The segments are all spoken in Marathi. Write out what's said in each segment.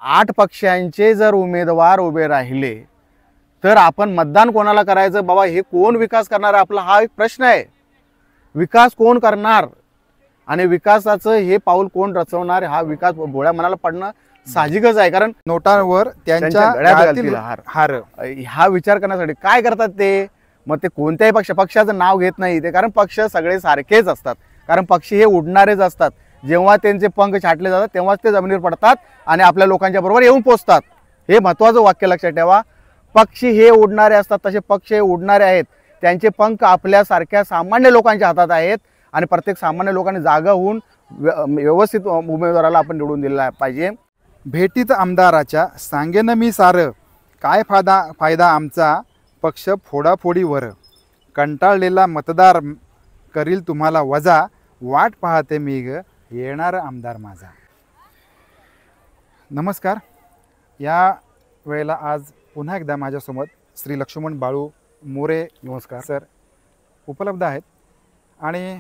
8 पक्षांचे जर उमेदवार उभे राहिले तर आपण मतदान कोणाला करायचं बाबा? हे कोण विकास करणार आपला, हा एक प्रश्न आहे. विकास कोण करणार आणि विकासाचं हे पाऊल कोण रचवणार? हा विकास भोळ्या मनाला पडणं साहजिकच आहे. कारण नोटांवर त्यांच्या गळ्यात घालतील हार हा विचार करण्यासाठी काय करतात ते? मग ते कोणत्याही पक्षाचं नाव घेत नाही ते, कारण पक्ष सगळे सारखेच असतात. कारण पक्षी हे उडणारेच असतात. जेव्हा त्यांचे पंख छाटले जातात तेव्हाच ते जमिनीवर पडतात आणि आपल्या लोकांच्या बरोबर येऊन पोचतात. हे महत्त्वाचं वाक्य लक्षात ठेवा. पक्षी हे उडणारे असतात, तसे पक्ष हे उडणारे आहेत. त्यांचे पंख आपल्यासारख्या सामान्य लोकांच्या हातात आहेत आणि प्रत्येक सामान्य लोकांनी जागा होऊन व्यवस्थित उमेदवाराला आपण निवडून दिला पाहिजे. भेटीत आमदाराच्या सांगेन मी सारं, काय फायदा आमचा पक्ष फोडाफोडीवर. कंटाळलेला मतदार करील तुम्हाला वजा, वाट पाहते मी ग येणार आमदार माझा. नमस्कार. या वेळेला आज पुन्हा एकदा माझ्यासोबत श्री लक्ष्मण बाळू मोरे नमस्कार सर उपलब्ध आहेत आणि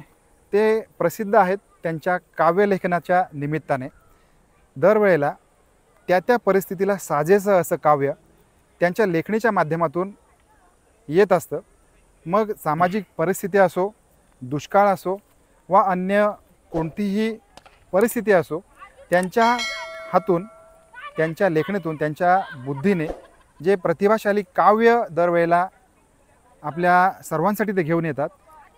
ते प्रसिद्ध आहेत त्यांच्या काव्यलेखनाच्या निमित्ताने. दरवेळेला त्या परिस्थितीला साजेसं असं काव्य त्यांच्या लेखणीच्या माध्यमातून येत असतं. मग सामाजिक परिस्थिती असो, दुष्काळ असो वा अन्य कोणतीही परिस्थिती असो, त्यांच्या हातून, त्यांच्या लेखणीतून, त्यांच्या बुद्धीने जे प्रतिभाशाली काव्य दरवेळेला आपल्या सर्वांसाठी ते घेऊन येतात.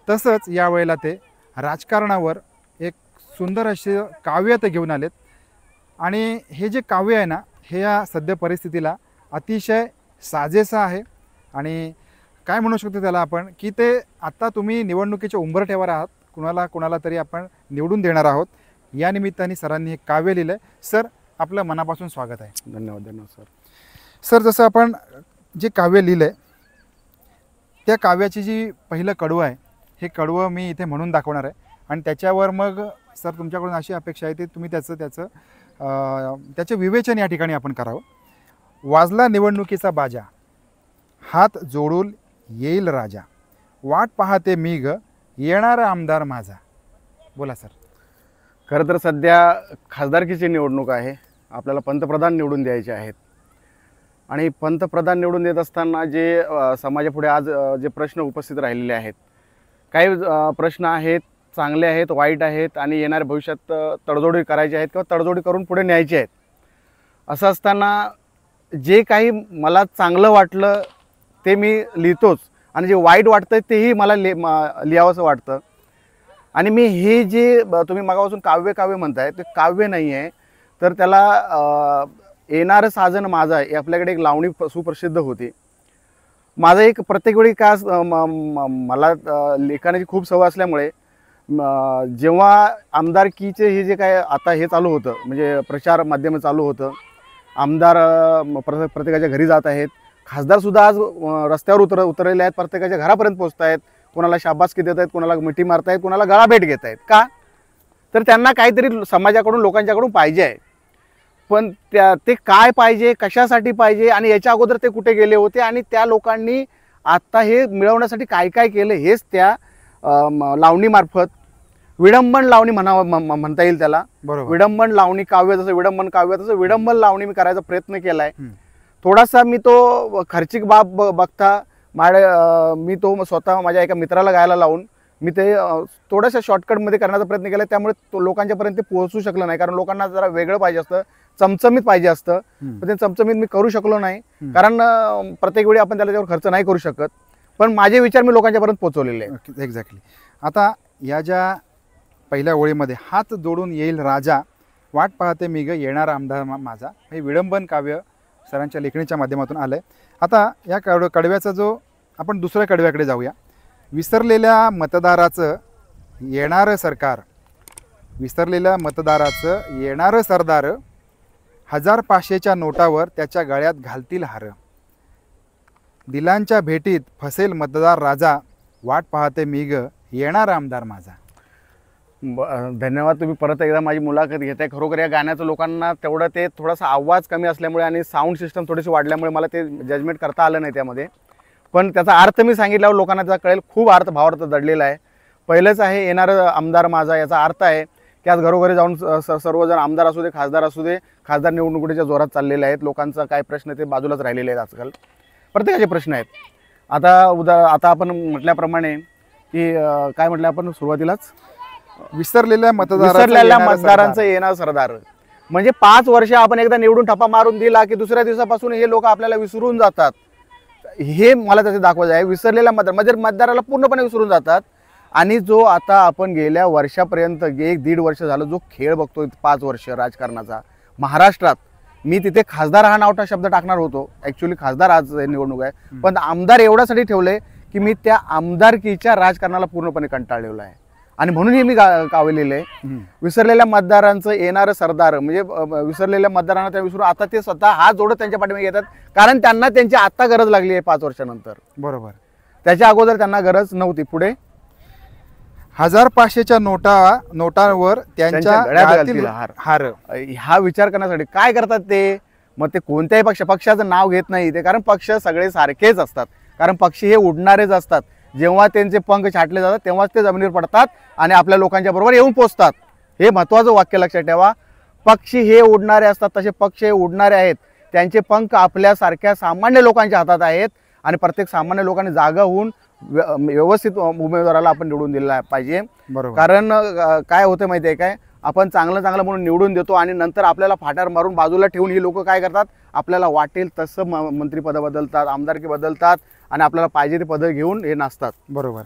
तसंच यावेळेला ते राजकारणावर एक सुंदर असे काव्य ते घेऊन आलेत. आणि हे जे काव्य आहे ना, हे या सद्य परिस्थितीला अतिशय साजेसं आहे. आणि काय म्हणू शकतो त्याला आपण, की ते आत्ता तुम्ही निवडणुकीच्या उंबरठ्यावर आहात, कुणाला तरी आपण निवडून देणार आहोत. या निमित्ताने सरांनी हे काव्य लिहिलं आहे. सर, आपलं मनापासून स्वागत आहे. धन्यवाद सर. सर, जसं आपण जे काव्य लिहिलं आहे त्या काव्याची जी पहिलं कडवं आहे, हे कडवं मी इथे म्हणून दाखवणार आहे. आणि त्याच्यावर मग सर तुमच्याकडून अशी अपेक्षा आहे की तुम्ही त्याचं विवेचन या ठिकाणी आपण करावं. वाजला निवडणुकीचा बाजा, हात जोडून येईल राजा, वाट पाहते मी ग येणारा आमदार माझा. बोला सर. खरं तर सध्या खासदारकीची निवडणूक आहे. आपल्याला पंतप्रधान निवडून द्यायचे आहेत आणि पंतप्रधान निवडून देत असताना जे समाजापुढे आज जे प्रश्न उपस्थित राहिलेले आहेत, काही प्रश्न आहेत चांगले आहेत, वाईट आहेत आणि येणाऱ्या भविष्यात तडजोडी करायची आहेत किंवा तडजोडी करून पुढे न्यायची आहेत. असं असताना जे काही मला चांगलं वाटलं ते मी लिहितोच आणि जे वाईट वाटतं तेही मला लिहावंसं वाटतं. आणि मी हे जे तुम्ही मागापासून काव्य म्हणताय ते काव्य नाही आहे, तर त्याला येणारं साजन माझं आहे. आपल्याकडे एक लावणी सुप्रसिद्ध होती. माझं एक प्रत्येक वेळी का मला लेखनाची खूप सवय असल्यामुळे जेव्हा आमदारकीचे हे जे काय आता हे चालू होतं, म्हणजे प्रचार माध्यम चालू होतं, आमदार प्रत्येकाच्या घरी जात आहेत, खासदारसुद्धा आज रस्त्यावर उतरलेले आहेत, प्रत्येकाच्या घरापर्यंत पोहोचत आहेत, कोणाला शाबासकी देत आहेत, कोणाला मिठी मारत आहेत, कोणाला गळाभेट घेत आहेत. का? तर त्यांना काहीतरी समाजाकडून, लोकांच्याकडून पाहिजे आहे. पण ते काय पाहिजे, कशासाठी पाहिजे आणि याच्या अगोदर ते कुठे गेले होते आणि त्या लोकांनी आत्ता हे मिळवण्यासाठी काय काय केलं, हेच त्या लावणीमार्फत विडंबन लावणी म्हणता येईल त्याला. विडंबन लावणी काव्य, जसं विडंबन काव्य तसं विडंबन लावणी मी करायचा प्रयत्न केला आहे. थोडासा मी तो खर्चिक बाब बघता मी तो स्वतः माझ्या एका मित्राला गायला लावून मी ते थोड्याशा शॉर्टकटमध्ये करण्याचा प्रयत्न केला. त्यामुळे तो लोकांच्यापर्यंत ते पोहोचू शकलं नाही, कारण लोकांना जरा वेगळं पाहिजे असतं, चमचमीत पाहिजे असतं. पण ते चमचमीत मी करू शकलो नाही, कारण प्रत्येक वेळी आपण त्याला खर्च नाही करू शकत. पण माझे विचार मी लोकांच्यापर्यंत पोहोचवलेले आहेत. एक्झॅक्टली. आता या ज्या पहिल्या ओळीमध्ये हात जोडून येईल राजा, वाट पाहते मी ग येणारा आमदार माझा, हे विडंबन काव्य सरांच्या लेखणीच्या माध्यमातून आलं आहे. आता या कडव्याचा जो आपण दुसऱ्या कडव्याकडे जाऊया. विसरलेल्या मतदाराचं येणारं सरकार, विसरलेल्या मतदाराचं येणारं सरदार, 1000-500च्या नोटावर त्याच्या गळ्यात घालतील हार, दिलांच्या भेटीत फसेल मतदार राजा, वाट पाहते मी ग येणारा आमदार माझा. धन्यवाद. तुम्ही परत एकदा माझी मुलाखत घेताय. खरोखर या गाण्याचं लोकांना तेवढं ते थोडासा आवाज कमी असल्यामुळे आणि साऊंड सिस्टम थोडीशी वाढल्यामुळे मला ते जजमेंट करता आलं नाही त्यामध्ये. पण त्याचा अर्थ मी सांगितल्यावर लोकांना त्याचा कळेल. खूप भावार्थ दडलेला आहे. पहिलंच आहे येणारं आमदार माझा, याचा अर्थ आहे की आज घरोघरी जाऊन सर्वजण आमदार असू दे, खासदार असू दे, खासदार निवडणुकीच्या जोरात चाललेले आहेत. लोकांचा काय प्रश्न ते बाजूलाच राहिलेले आहेत. आजकाल प्रत्येकाचे प्रश्न आहेत. आता आपण म्हटल्याप्रमाणे की काय म्हटलं आपण सुरुवातीलाच, विसरलेल्या मतदारांचं येणार सरदार. म्हणजे 5 वर्ष आपण एकदा निवडून ठप्पा मारून दिला की दुसऱ्या दिवसापासून हे लोक आपल्याला विसरून जातात. हे मला त्याचे दाखवायचं आहे. विसरलेल्या मतदाराला पूर्णपणे विसरून जातात. आणि जो आता आपण गेल्या वर्षापर्यंत 1-1.5 वर्ष झालं जो खेळ बघतोय 5 वर्ष राजकारणाचा महाराष्ट्रात, मी तिथे खासदार हा नावटा शब्द टाकणार होतो. ॲक्च्युली खासदार आज निवडणूक आहे, पण आमदार एवढ्यासाठी ठेवले की मी त्या आमदारकीच्या राजकारणाला पूर्णपणे कंटाळलेलो आहे. आणि म्हणून हे मी कावलेलं आहे. विसरलेल्या मतदारांचं येणारं सरदार, म्हणजे विसरलेल्या मतदारांना त्या विसरून आता ते स्वतः हात जोडत त्यांच्या पाठीमागे येतात. कारण त्यांना त्यांची आत्ता गरज लागली आहे 5 वर्षानंतर. बरोबर. त्याच्या त्याच्या अगोदर त्यांना गरज नव्हती. पुढे 1000-500च्या नोटांवर त्यांच्या गळ्यातील हार. हा विचार करण्यासाठी काय करतात ते, मग ते कोणत्याही पक्षाचं नाव घेत नाही ते, कारण पक्ष सगळे सारखेच असतात. कारण पक्षी हे उडणारेच असतात. जेव्हा त्यांचे पंख छाटले जातात तेव्हाच ते जमिनीवर पडतात आणि आपल्या लोकांच्या बरोबर येऊन पोचतात. हे महत्त्वाचं वाक्य लक्षात ठेवा. पक्षी हे उडणारे असतात, तसे पक्ष हे उडणारे आहेत. त्यांचे पंख आपल्यासारख्या सामान्य लोकांच्या हातात आहेत आणि प्रत्येक सामान्य लोकांनी जागा होऊन व्यवस्थित उमेदवाराला आपण निवडून दिला पाहिजे. बरोबर. कारण काय होतं माहिती आहे काय, आपण चांगलं म्हणून निवडून देतो आणि नंतर आपल्याला फाटार मारून बाजूला ठेवून ही लोक काय करतात, आपल्याला वाटेल तसं मंत्रिपद बदलतात, आमदारकी बदलतात आणि आपल्याला पाहिजे ते पदं घेऊन हे नाचतात. बरोबर.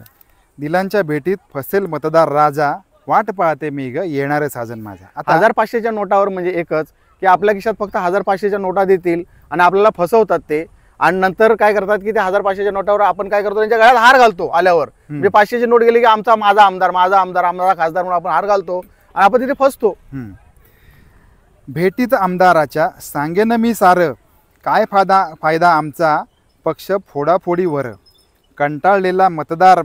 दिलांच्या भेटीत फसेल मतदार राजा, वाट पाहते मी ग येणारे साजन माझा. आता 1000-500च्या नोटावर म्हणजे एकच की आपल्या खिशात फक्त 1000-500च्या नोटा देतील आणि आपल्याला फसवतात ते. आणि नंतर काय करतात की त्या 1000-500च्या नोटावर आपण काय करतो, त्यांच्या गळ्यात हार घालतो आल्यावर. म्हणजे 500ची नोट गेली की माझा आमदार खासदार म्हणून आपण हार घालतो आणि आपण तिथे फसतो. भेटीत आमदाराच्या सांगेन मी सारं, काय फायदा आमचा पक्ष फोडाफोडीवर. कंटाळलेला मतदार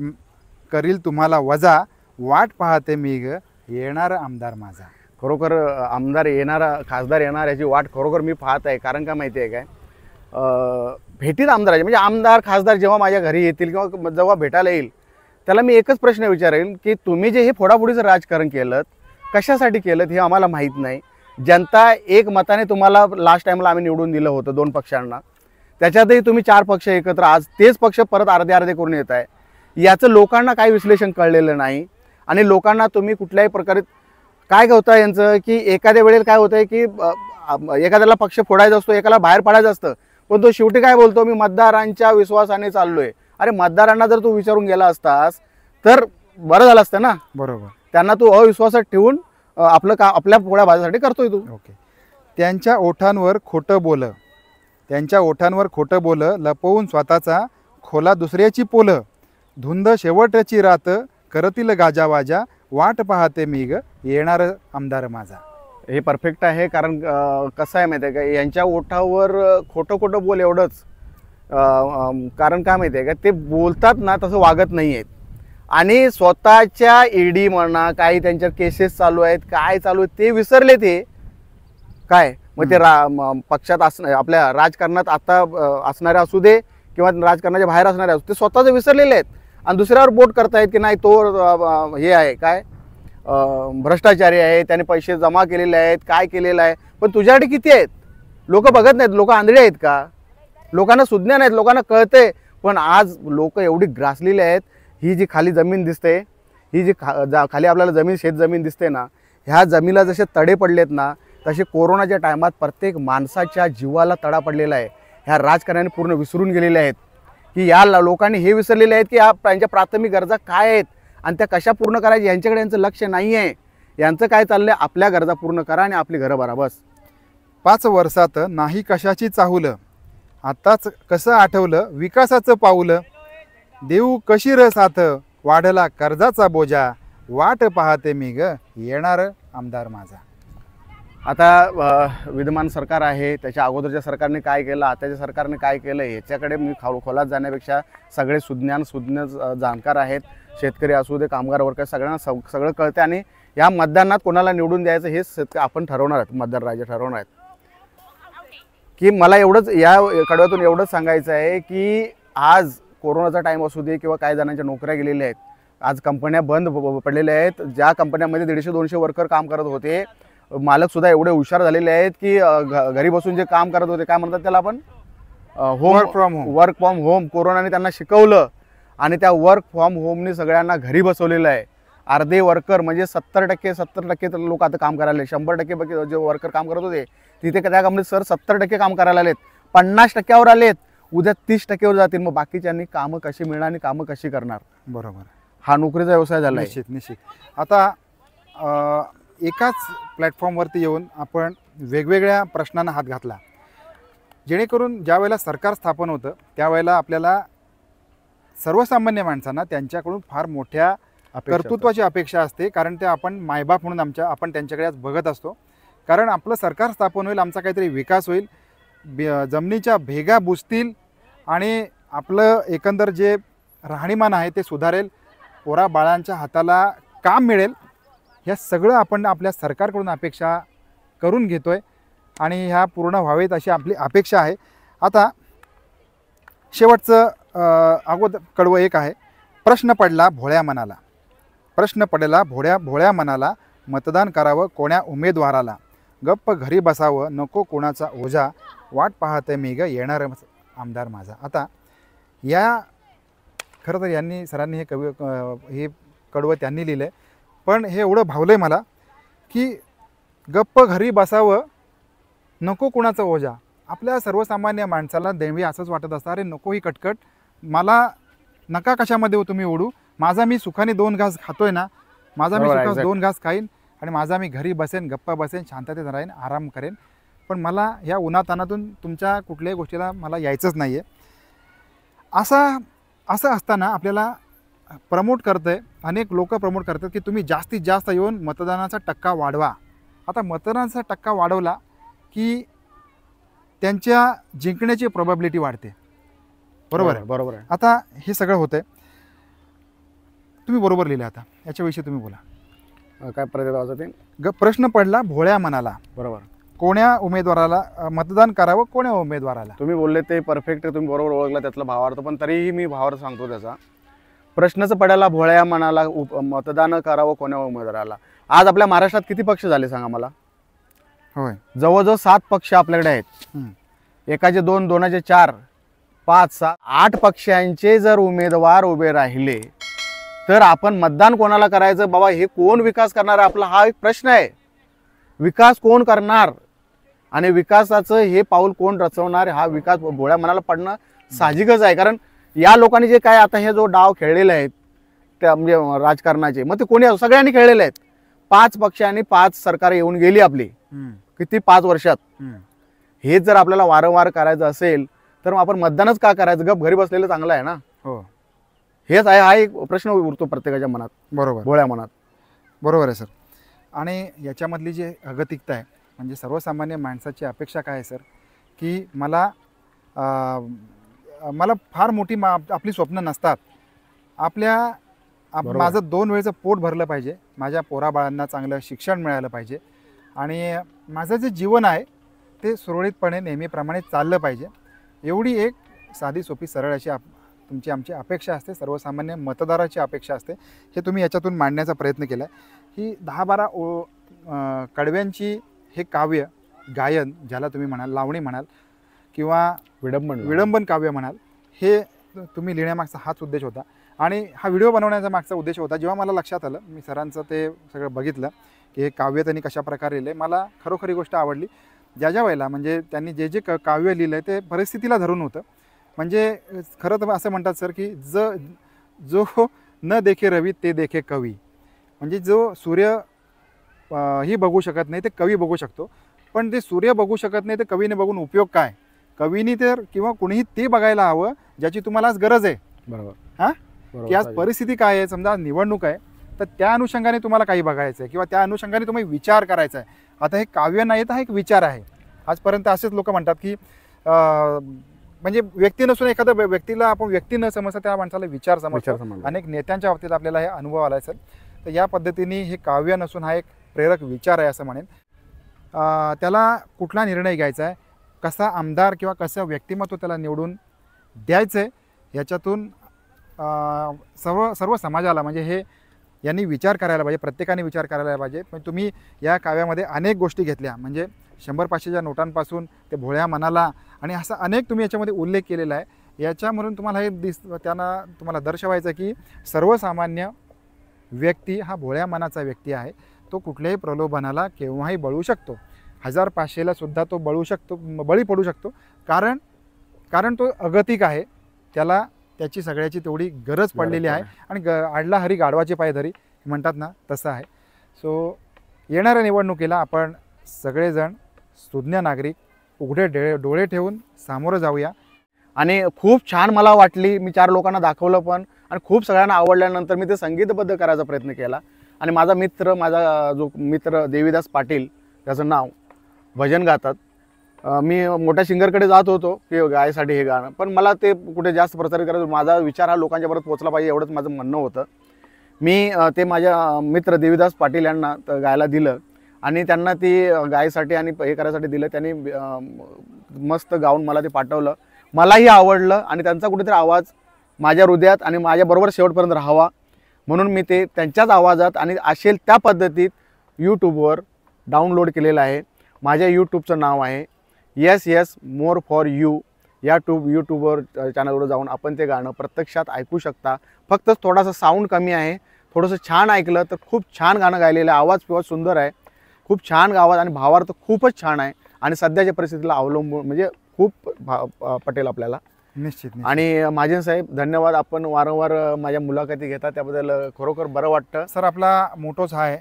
करील तुम्हाला वजा, वाट पाहते मी ग येणार आमदार माझा. खरोखर आमदार येणारा, खासदार येणार याची वाट खरोखर मी पाहत आहे. कारण काय माहिती आहे काय, भेटीत आमदाराचे म्हणजे आमदार खासदार जेव्हा माझ्या घरी येतील किंवा जेव्हा भेटायला येईल, त्याला मी एकच प्रश्न विचारेन की तुम्ही जे हे फोडाफोडीचं राजकारण केलं, कशासाठी केलं हे आम्हाला माहीत नाही. जनता एक मताने तुम्हाला लास्ट टाईमला आम्ही निवडून दिलं होतं 2 पक्षांना. त्याच्यातही तुम्ही 4 पक्ष एकत्र, आज तेच पक्ष परत अर्धे करून येत आहे. याचं लोकांना काही विश्लेषण कळलेलं नाही. आणि लोकांना तुम्ही कुठल्याही प्रकारे काय होतं यांचं की एखाद्या वेळेला काय होतं आहे की एखाद्याला पक्ष फोडायचा असतो, एकाला बाहेर पडायचं असतं, पण तो शेवटी काय बोलतो, मी मतदारांच्या विश्वासाने चाललोय. अरे मतदारांना जर तू विचारून गेला असतास तर बरं झालं असतं ना. बरोबर. त्यांना तू अविश्वासात ठेवून आपल्या पोळ्या भाजण्यासाठी करतोय तू. ओके. त्यांच्या ओठांवर खोटं बोल, लपवून स्वतःचा खोला दुसऱ्याची पोल. धुंद शेवटची रात करतील गाजावाजा, वाट पाहते मी ग येणार आमदार माझा. हे परफेक्ट आहे. कारण कसं आहे माहिती आहे का, यांच्या ओठावर खोटं बोल एवढंच. कारण काय माहिती आहे का, ते बोलतात ना तसं वागत नाही आहेत. आणि स्वतःच्या ईडी म्हणा, काही त्यांच्या केसेस चालू आहेत, काय चालू आहे ते विसरले ते काय. मग ते पक्षात आपल्या राजकारणात आता असणारे असू दे किंवा राजकारणाच्या बाहेर असणारे असू, ते स्वतःच विसरलेले आहेत. आणि दुसऱ्यावर बोट करतायत की नाही तो हे आहे काय, भ्रष्टाचारी आहे, त्याने पैसे जमा केलेले आहेत, काय केलेलं आहे. पण तुझ्याकडे किती आहेत लोक बघत नाहीत. लोक आंधळे आहेत का, लोकांना सुज्ञान आहेत, लोकांना कळते. पण आज लोक एवढी ग्रासलेली आहेत. ही जी खाली जमीन दिसते, ही जी खाली आपल्याला शेत जमीन दिसते ना, ह्या जमिनीला जसे तडे पडलेत ना, तसे कोरोनाच्या टायमात प्रत्येक माणसाच्या जीवाला तडा पडलेला आहे. ह्या राजकारण्याने पूर्ण विसरून गेलेले आहेत की या लोकांनी हे विसरलेले आहेत की त्यांच्या प्राथमिक गरजा काय आहेत आणि त्या कशा पूर्ण करायच्या यांच्याकडे यांचं लक्ष नाही आहे. यांचं काय चाललं आहे, आपल्या गरजा पूर्ण करा आणि आपली घरं भरा बस. 5 वर्षात नाही कशाची चाहुल, आताच कसं आठवलं विकासाचं पाऊल. देऊ कशी र साथ, वाढला कर्जाचा बोजा, वाट पाहते मी ग येणार आमदार माझा. आता विद्यमान सरकार आहे, त्याच्या अगोदरच्या सरकारने काय केलं, आताच्या सरकारने काय केलं, याच्याकडे मी खोलात जाण्यापेक्षा सगळे सुज्ञ जाणकार आहेत. शेतकरी असू दे, कामगार वर्ग, सगळ्यांना सगळं कळते. आणि या मतदानात कोणाला निवडून द्यायचं हे आपण ठरवणार आहेत, मतदार राजा ठरवणार आहेत. की मला एवढंच या कडव्यातून एवढंच सांगायचं आहे की आज कोरोनाचा टाईम असू दे किंवा काही जणांच्या नोकऱ्या गेलेल्या आहेत, आज कंपन्या बंद पडलेल्या आहेत. ज्या कंपन्यामध्ये 150-200 वर्कर काम करत होते, मालकसुद्धा एवढे हुशार झालेले आहेत की घरी बसून जे काम करत होते, काय म्हणतात त्याला आपण, work from home. Work from home. कोरोनाने त्यांना शिकवलं आणि त्या वर्क फ्रॉम होमने सगळ्यांना घरी बसवलेलं आहे. अर्धे वर्कर म्हणजे 70% लोक आता काम करायला, 100% जे वर्कर काम करत होते तिथे त्या कंपनीत सर 70% काम करायला आलेत, 50%वर आलेत, उद्या 30%वर जातील. मग बाकीच्यांनी कामं कशी मिळणार आणि कामं कशी करणार? बरोबर. हा नोकरीचा व्यवसाय झाला आहे. निश्चित. आता एकाच प्लॅटफॉर्मवरती येऊन आपण वेगवेगळ्या प्रश्नांना हात घातला, जेणेकरून ज्या वेळेला सरकार स्थापन होतं त्यावेळेला आपल्याला सर्वसामान्य माणसांना त्यांच्याकडून फार मोठ्या कर्तृत्वाची अपेक्षा असते. कारण ते आपण मायबाप म्हणून आपण त्यांच्याकडे आज बघत असतो. कारण आपलं सरकार स्थापन होईल, आमचा काहीतरी विकास होईल, जमिनीच्या भेगा बुजतील आणि आपलं एकंदर जे राहणीमान आहे ते सुधारेल, पोरा बाळांच्या हाताला काम मिळेल. ह्या सगळं आपण आपल्या सरकारकडून अपेक्षा करून घेतो आहे आणि ह्या पूर्ण व्हावेत अशी आपली अपेक्षा आहे. आता शेवटचं अगोदर कडवं एक आहे, प्रश्न पडला भोळ्या मनाला, प्रश्न पडला भोळ्या मनाला, मतदान करावं कोण्या उमेदवाराला, गप्प घरी बसावं नको कोणाचा ओझा, वाट पाहते मी ग येणार आमदार माझा. आता या खरं तर यांनी सरांनी हे कडवं त्यांनी लिहिलं आहे, पण हे एवढं भावलं आहे मला की गप्प घरी बसावं नको कुणाचं ओझा. आपल्या सर्वसामान्य माणसाला देवी असंच वाटत असतं, अरे नको ही कटकट, मला नका कशामध्ये तुम्ही ओढू, माझा मी सुखाने 2 घास खातोय ना, माझा मी सुखास 2 घास खाईन आणि माझा मी घरी बसेन, गप्पा बसेन, शांततेत राहीन, आराम करेन. पण मला ह्या उन्हातानातून तुमच्या कुठल्याही गोष्टीला मला यायचंच नाही आहे. असं असताना आपल्याला प्रमोट करतं आहे, अनेक लोक प्रमोट करतात की तुम्ही जास्तीत जास्त येऊन मतदानाचा टक्का वाढवा. आता मतदानाचा टक्का वाढवला की त्यांच्या जिंकण्याची प्रोबॅबिलिटी वाढते. बरोबर आहे. बरोबर आहे. आता हे सगळं होतं आहे, तुम्ही बरोबर लिहिलं. आता याच्याविषयी तुम्ही बोला. काय प्रतिभाचं ते प्रश्न पडला भोळ्या मनाला, बरोबर, कोण्या उमेदवाराला मतदान करावं, कोण्या उमेदवाराला. तुम्ही बोलले ते परफेक्ट, तुम्ही बरोबर ओळखला त्यातला भावार्थ, पण तरीही मी भावार्थ सांगतो त्याचा. प्रश्नच पडायला भोळ्या मनाला, मतदान करावं कोण्या उमेदवाराला. आज आपल्या महाराष्ट्रात किती पक्ष झाले सांगा मला? होय, जवळजवळ 7 पक्ष आपल्याकडे आहेत. एकाचे 2, दोनाचे 4, 5, 6, 8 पक्षांचे जर उमेदवार उभे राहिले तर आपण मतदान कोणाला करायचं बाबा? हे कोण विकास करणार आहे आपला, हा एक प्रश्न आहे. विकास कोण करणार आणि विकासाचं हे पाऊल कोण रचवणार, हा विकास भोळ्या मनाला पडणं साहजिकच आहे. कारण या लोकांनी जे काय आता हे जो डाव खेळलेले आहेत त्या म्हणजे राजकारणाचे, मग ते कोणी सगळ्यांनी खेळलेले आहेत. 5 पक्षांनी 5 सरकार येऊन गेली आपली, किती 5 वर्षात. हेच जर आपल्याला वारंवार करायचं असेल तर आपण मतदानच का करायचं? गप घरी बसलेलं चांगलं आहे ना. हो, हेच आहे, हा एक प्रश्न उरतो प्रत्येकाच्या मनात. बरोबर, भोळ्या मनात. बरोबर आहे सर. आणि याच्यामधली जी अगतिकता आहे म्हणजे सर्वसामान्य माणसाची अपेक्षा काय आहे सर, की मला फार मोठी आपली स्वप्न नसतात. माझं 2 वेळचं पोट भरलं पाहिजे, माझ्या पोराबाळांना चांगलं शिक्षण मिळालं पाहिजे आणि माझं जे जीवन आहे ते सुरळीतपणे नेहमीप्रमाणे चाललं पाहिजे. एवढी एक साधी सोपी सरळ अशी आमची अपेक्षा असते, सर्वसामान्य मतदाराची अपेक्षा असते. हे तुम्ही याच्यातून मांडण्याचा प्रयत्न केला आहे. ही 10-12 कडव्यांची हे काव्य गायन, ज्याला तुम्ही म्हणाल लावणी म्हणाल किंवा विडंबन काव्य म्हणाल, हे तुम्ही लिहिण्यामागचा हाच उद्देश होता. आणि हा व्हिडिओ बनवण्याचा मागचा उद्देश होता, जेव्हा मला लक्षात आलं, मी सरांचं ते सगळं बघितलं की हे काव्य त्यांनी कशाप्रकारे लिहिलं आहे, मला खरोखरी गोष्ट आवडली. ज्या वेळेला म्हणजे त्यांनी जे काव्य लिहिलं आहे ते परिस्थितीला धरून होतं. म्हणजे खरं तर असं म्हणतात सर की जो न देखे रवी ते देखे कवी. म्हणजे जो सूर्य ही बघू शकत नाही ते कवी बघू शकतो, पण ते सूर्य बघू शकत नाही तर कवीने बघून उपयोग काय? कवीनी तर किंवा कुणीही ते बघायला हवं ज्याची तुम्हाला आज गरज आहे. बरोबर. हां, की आज परिस्थिती काय आहे, समजा निवडणूक आहे तर त्या अनुषंगाने तुम्हाला काही बघायचं आहे किंवा त्या अनुषंगाने तुम्ही विचार करायचा आहे. आता हे काव्य नाही तर हा एक विचार आहे. आजपर्यंत असेच लोक म्हणतात की म्हणजे व्यक्ती नसून एखाद्या व्यक्तीला आपण व्यक्ती न समजता त्या माणसाला विचार समजतो. अनेक नेत्यांच्या बाबतीत आपल्याला हे अनुभव आला असेल. तर या पद्धतीने हे काव्य नसून हा एक प्रेरक विचार आहे असं म्हणेन. त्याला कुठला निर्णय घ्यायचा आहे, कसा आमदार किंवा कसं व्यक्तिमत्व त्याला निवडून द्यायचं आहे, याच्यातून सर्व सर्व समाजाला म्हणजे हे यांनी विचार करायला पाहिजे, प्रत्येकाने विचार करायला पाहिजे. पण तुम्ही या काव्यामध्ये अनेक गोष्टी घेतल्या, म्हणजे 100-500च्या नोटांपासून ते भोळ्या मनाला आणि असा अनेक तुम्ही याच्यामध्ये उल्लेख केलेला आहे. याच्यामधून तुम्हाला हे त्यांना तुम्हाला दर्शवायचं की सर्वसामान्य व्यक्ती हा भोळ्या मनाचा व्यक्ती आहे. तो कुठल्याही प्रलोभनाला केव्हाही बळू शकतो. 1000-500ला सुद्धा तो बळी पडू शकतो. कारण तो अगतिक आहे. त्याला त्याची सगळ्याची तेवढी गरज पडलेली आहे. आणि आडला हरी गाढवाचे पाय धरी म्हणतात ना, तसं आहे. सो येणाऱ्या निवडणुकीला आपण सगळेजण सुज्ञ नागरिक उघडे डोळे ठेवून सामोरं जाऊया. आणि खूप छान मला वाटली. मी 4 लोकांना दाखवलं पण, आणि खूप सगळ्यांना आवडल्यानंतर मी ते संगीतबद्ध करायचा प्रयत्न केला. आणि माझा जो मित्र देवीदास पाटील, त्याचं नाव, भजन गातात. मी मोठ्या सिंगरकडे जात होतो की गायसाठी हे गाणं, पण मला ते कुठे जास्त प्रचारित करायचं, माझा विचार हा लोकांच्यापर्यंत पोहोचला पाहिजे एवढंच माझं म्हणणं होतं. मी ते माझ्या मित्र देवीदास पाटील यांना गायला दिलं आणि त्यांना ती गायसाठी आणि हे करायसाठी दिलं. त्यांनी मस्त गाऊन मला ते पाठवलं. मलाही आवडलं आणि त्यांचा कुठेतरी आवाज माझ्या हृदयात आणि माझ्याबरोबर शेवटपर्यंत राहावा म्हणून मी ते त्यांच्याच आवाजात आणि असेल त्या पद्धतीत यूट्यूबवर डाउनलोड केलेलं आहे. माझ्या यूट्यूबचं नाव आहे YES मोर फॉर यू. या यूट्यूबवर चॅनलवर जाऊन आपण ते गाणं प्रत्यक्षात ऐकू शकता. फक्त थोडासा साऊंड कमी आहे. थोडंसं छान ऐकलं तर खूप छान गाणं गायलेलं आहे. आवाज पिवाज सुंदर आहे, खूप छान आवाज आणि भावार्थ खूपच छान आहे. आणि सध्याच्या परिस्थितीला अवलंबून म्हणजे खूप पटेल आपल्याला. निश्चित. आणि महाजन साहेब धन्यवाद. आपण वारंवार माझ्या मुलाखती घेता त्याबद्दल खरोखर बरं वाटतं. सर, आपला मोटोच हा आहे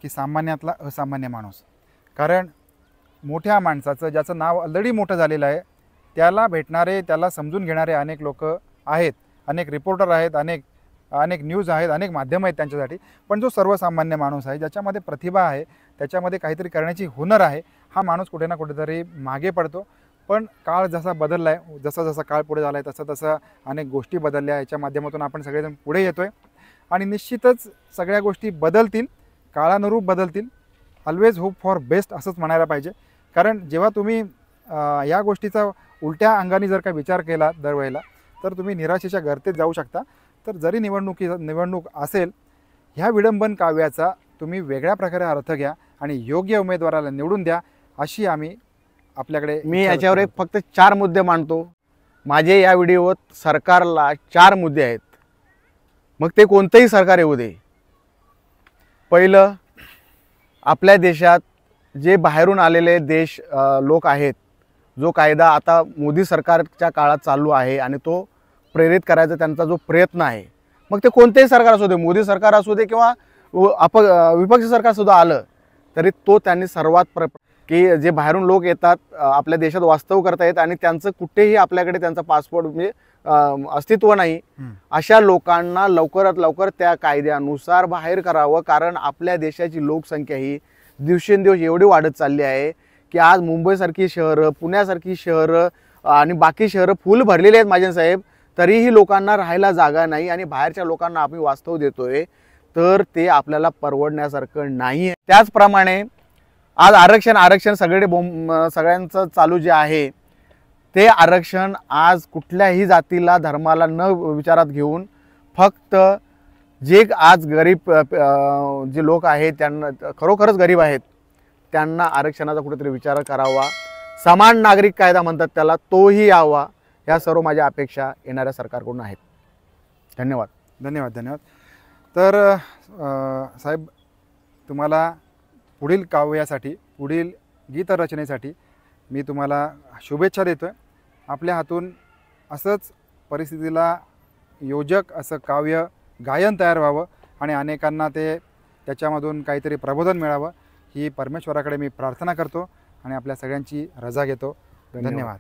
की सामान्यातला असामान्य माणूस. कारण मोठ्या माणसाचं ज्याचं नाव ऑलरेडी मोठं झालेलं आहे त्याला भेटणारे, त्याला समजून घेणारे अनेक लोक आहेत, अनेक रिपोर्टर आहेत, अनेक न्यूज आहेत, अनेक माध्यमं आहेत त्यांच्यासाठी. पण जो सर्वसामान्य माणूस आहे, ज्याच्यामध्ये प्रतिभा आहे, त्याच्यामध्ये काहीतरी करण्याची हुनर आहे, हा माणूस कुठे ना कुठेतरी मागे पडतो. पण काळ जसा बदलला आहे, जसा काळ पुढे झाला आहे तसं अनेक गोष्टी बदलल्या. याच्या माध्यमातून आपण सगळेजण पुढे येतो आहे आणि निश्चितच सगळ्या गोष्टी बदलतील, काळानुरूप बदलतील. ऑलवेज होप फॉर बेस्ट असंच म्हणायला पाहिजे. कारण जेव्हा तुम्ही या गोष्टीचा उलट्या अंगाने जर का विचार केला दरवेळेला, तर तुम्ही निराशेच्या गर्तेत जाऊ शकता. तर जरी निवडणूक असेल, ह्या विडंबन काव्याचा तुम्ही वेगळ्या प्रकारे अर्थ घ्या आणि योग्य उमेदवाराला निवडून द्या, अशी आम्ही आपल्याकडे. मी याच्यावर एक फक्त 4 मुद्दे मांडतो. माझे या व्हिडिओत सरकारला 4 मुद्दे आहेत, मग ते कोणतंही सरकार येऊ दे. पहिलं, आपल्या देशात जे बाहेरून आलेले लोक आहेत, जो कायदा आता मोदी सरकारच्या काळात चालू आहे आणि तो प्रेरित करायचा त्यांचा जो प्रयत्न आहे, मग ते कोणतेही सरकार असू दे, मोदी सरकार असू दे किंवा विपक्षी सरकार सुद्धा आलं तरी तो त्यांनी सर्वात की जे बाहेरून लोक येतात, आपल्या देशात वास्तव करतायत आणि त्यांचं कुठेही आपल्याकडे त्यांचा पासपोर्ट म्हणजे अस्तित्व नाही, अशा लोकांना लवकरात लवकर त्या कायद्यानुसार बाहेर करावं. कारण आपल्या देशाची लोकसंख्या ही दिवसेंदिवस एवढी वाढत चालली आहे की आज मुंबईसारखी शहरं, पुण्यासारखी शहरं आणि बाकी शहरं फुल भरलेली आहेत महाजन साहेब, तरीही लोकांना राहायला जागा नाही आणि बाहेरच्या लोकांना आपण वास्तव देतोय, तर ते आपल्याला परवडण्यासारखं नाही आहे. त्याचप्रमाणे आज आरक्षण सगळ्यांचं चालू जे आहे ते आरक्षण आज कुठल्याही जातीला, धर्माला न विचारात घेऊन फक्त जे आज गरीब जे लोक आहेत, त्यांना खरोखरच गरीब आहेत, त्यांना आरक्षणाचा कुठेतरी विचार करावा. समान नागरिक कायदा म्हणतात त्याला, तोही यावा. ह्या सर्व माझ्या अपेक्षा येणाऱ्या सरकारकडून आहेत. धन्यवाद. तर साहेब, तुम्हाला पुढील काव्यासाठी, पुढील गीतरचनेसाठी मी तुम्हाला शुभेच्छा देतो आहे. आपल्या हातून असंच परिस्थितीला योजक असं काव्य गायन तयार व्हावं आणि अनेकांना त्याच्यामधून काहीतरी प्रबोधन मिळावं, ही परमेश्वराकडे मी प्रार्थना करतो आणि आपल्या सगळ्यांची रजा घेतो. धन्यवाद.